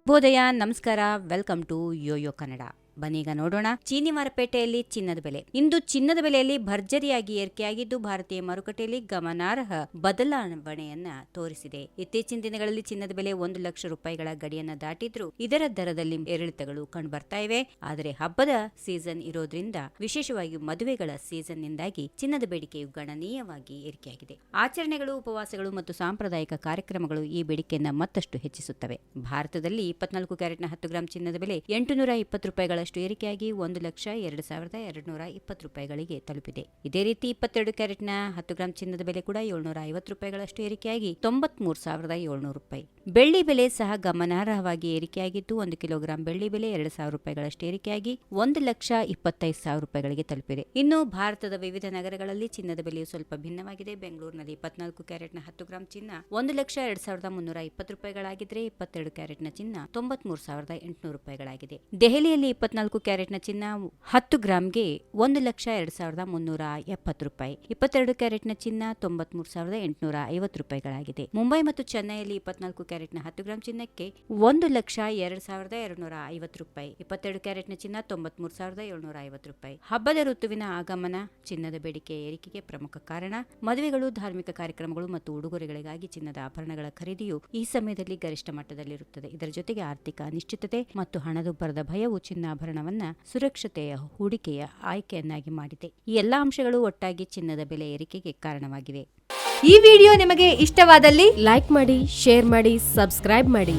ಶುಭೋದಯ, ನಮಸ್ಕಾರ, welcome to Yoyo Kannada. ಬನ್ನೀಗ ನೋಡೋಣ ಚೀನಿ ಮಾರುಕಟ್ಟೆಯಲ್ಲಿ ಚಿನ್ನದ ಬೆಲೆ. ಇಂದು ಚಿನ್ನದ ಬೆಲೆಯಲ್ಲಿ ಭರ್ಜರಿಯಾಗಿ ಏರಿಕೆಯಾಗಿದ್ದು ಭಾರತೀಯ ಮಾರುಕಟ್ಟೆಯಲ್ಲಿ ಗಮನಾರ್ಹ ಬದಲಾವಣೆಯನ್ನ ತೋರಿಸಿದೆ. ಇತ್ತೀಚಿನ ದಿನಗಳಲ್ಲಿ ಚಿನ್ನದ ಬೆಲೆ 1 ಲಕ್ಷ ರೂಪಾಯಿಗಳ ಗಡಿಯನ್ನ ದಾಟಿದ್ರೂ ಇದರ ದರದಲ್ಲಿ ಏರಿಳಿತಗಳು ಕಂಡುಬರ್ತಾ ಇವೆ. ಆದರೆ ಹಬ್ಬದ ಸೀಸನ್ ಇರೋದ್ರಿಂದ, ವಿಶೇಷವಾಗಿ ಮದುವೆಗಳ ಸೀಸನ್ ನಿಂದಾಗಿ ಚಿನ್ನದ ಬೇಡಿಕೆಯು ಗಣನೀಯವಾಗಿ ಏರಿಕೆಯಾಗಿದೆ. ಆಚರಣೆಗಳು, ಉಪವಾಸಗಳು ಮತ್ತು ಸಾಂಪ್ರದಾಯಿಕ ಕಾರ್ಯಕ್ರಮಗಳು ಈ ಬೇಡಿಕೆಯನ್ನ ಮತ್ತಷ್ಟು ಹೆಚ್ಚಿಸುತ್ತವೆ. ಭಾರತದಲ್ಲಿ 24 ಕ್ಯಾರೆಟ್ನ 10 ಗ್ರಾಂ ಚಿನ್ನದ ಬೆಲೆ 820 ರೂಪಾಯಿಗಳ ಏರಿಕೆಯಾಗಿ 1,02,220 ರೂಪಾಯಿಗಳಿಗೆ ತಲುಪಿದೆ. ಇದೇ ರೀತಿ 22 ಕ್ಯಾರೆಟ್ನ 10 ಗ್ರಾಂ ಚಿನ್ನದ ಬೆಲೆ ಕೂಡ 750 ರೂಪಾಯಿಗಳಷ್ಟು ಏರಿಕೆಯಾಗಿ 93,700 ರೂಪಾಯಿ. ಬೆಳ್ಳಿ ಬೆಲೆ ಸಹ ಗಮನಾರ್ಹವಾಗಿ ಏರಿಕೆಯಾಗಿದ್ದು 1 ಕಿಲೋಗ್ರಾಂ ಬೆಳ್ಳಿ ಬೆಲೆ 2,000 ರೂಪಾಯಿಗಳಷ್ಟು ಏರಿಕೆಯಾಗಿ 1,25,000 ರೂಪಾಯಿಗಳಿಗೆ ತಲುಪಿದೆ. ಇನ್ನು ಭಾರತದ ವಿವಿಧ ನಗರಗಳಲ್ಲಿ ಚಿನ್ನದ ಬೆಲೆಯು ಸ್ವಲ್ಪ ಭಿನ್ನವಾಗಿದೆ. ಬೆಂಗಳೂರಿನಲ್ಲಿ 24 ಕ್ಯಾರೆಟ್ನ 10 ಗ್ರಾಂ ಚಿನ್ನ 1,02,320 ರೂಪಾಯಿಗಳಾಗಿದ್ರೆ 22 ಕ್ಯಾರೆಟ್ನ ಚಿನ್ನ 93,800 ರೂಪಾಯಿಗಳಾಗಿದೆ. ದೆಹಲಿಯಲ್ಲಿ 24 ಕ್ಯಾರೆಟ್ನ ಚಿನ್ನ 10 ಗ್ರಾಂಗೆ 1,02,370 ರೂಪಾಯಿ. 22 ಕ್ಯಾರೆಟ್ನ ಚಿನ್ನ 93,850 ರೂಪಾಯಿಗಳಾಗಿದೆ. ಮುಂಬೈ ಮತ್ತು ಚೆನ್ನೈಯಲ್ಲಿ 24 ಕ್ಯಾರೆಟ್ನ 10 ಗ್ರಾಂ ಚಿನ್ನಕ್ಕೆ 1,02,250 ರೂಪಾಯಿ. 22 ಕ್ಯಾರೆಟ್ನ ಚಿನ್ನ 93,750 ರೂಪಾಯಿ. ಹಬ್ಬದ ಋತುವಿನ ಆಗಮನ ಚಿನ್ನದ ಬೇಡಿಕೆ ಏರಿಕೆಗೆ ಪ್ರಮುಖ ಕಾರಣ. ಮದುವೆಗಳು, ಧಾರ್ಮಿಕ ಕಾರ್ಯಕ್ರಮಗಳು ಮತ್ತು ಉಡುಗೊರೆಗಳಿಗಾಗಿ ಚಿನ್ನದ ಆಭರಣಗಳ ಖರೀದಿಯು ಈ ಸಮಯದಲ್ಲಿ ಗರಿಷ್ಠ ಮಟ್ಟದಲ್ಲಿರುತ್ತದೆ. ಇದರ ಜೊತೆಗೆ ಆರ್ಥಿಕ ಅನಿಶ್ಚಿತತೆ ಮತ್ತು ಹಣದುಬ್ಬರದ ಭಯವು ಚಿನ್ನಾಭರಣವನ್ನ ಸುರಕ್ಷತೆಯ ಹೂಡಿಕೆಯ ಆಯ್ಕೆಯನ್ನಾಗಿ ಮಾಡಿದೆ. ಈ ಎಲ್ಲಾ ಅಂಶಗಳು ಒಟ್ಟಾಗಿ ಚಿನ್ನದ ಬೆಲೆ ಏರಿಕೆಗೆ ಕಾರಣವಾಗಿವೆ. ಈ ವಿಡಿಯೋ ನಿಮಗೆ ಇಷ್ಟವಾದಲ್ಲಿ ಲೈಕ್ ಮಾಡಿ, ಶೇರ್ ಮಾಡಿ, ಸಬ್ಸ್ಕ್ರೈಬ್ ಮಾಡಿ.